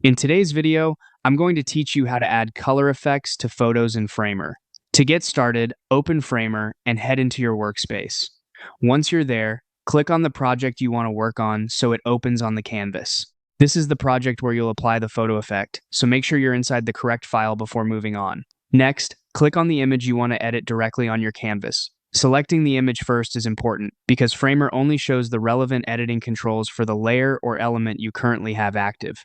In today's video, I'm going to teach you how to add color effects to photos in Framer. To get started, open Framer and head into your workspace. Once you're there, click on the project you want to work on so it opens on the canvas. This is the project where you'll apply the photo effect, so make sure you're inside the correct file before moving on. Next, click on the image you want to edit directly on your canvas. Selecting the image first is important because Framer only shows the relevant editing controls for the layer or element you currently have active.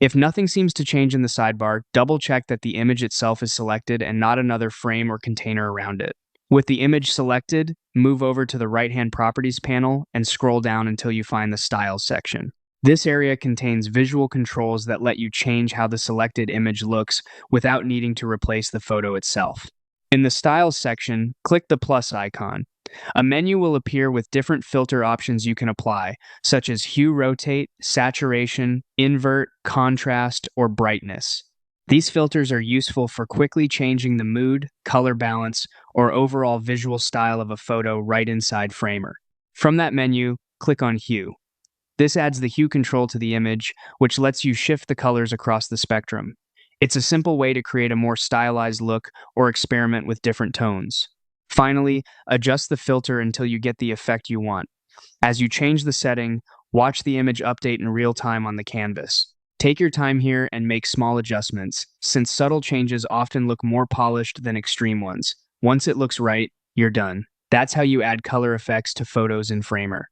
If nothing seems to change in the sidebar, double-check that the image itself is selected and not another frame or container around it. With the image selected, move over to the right-hand Properties panel and scroll down until you find the Styles section. This area contains visual controls that let you change how the selected image looks without needing to replace the photo itself. In the Styles section, click the plus icon. A menu will appear with different filter options you can apply, such as hue rotate, saturation, invert, contrast, or brightness. These filters are useful for quickly changing the mood, color balance, or overall visual style of a photo right inside Framer. From that menu, click on Hue. This adds the hue control to the image, which lets you shift the colors across the spectrum. It's a simple way to create a more stylized look or experiment with different tones. Finally, adjust the filter until you get the effect you want. As you change the setting, watch the image update in real time on the canvas. Take your time here and make small adjustments, since subtle changes often look more polished than extreme ones. Once it looks right, you're done. That's how you add color effects to photos in Framer.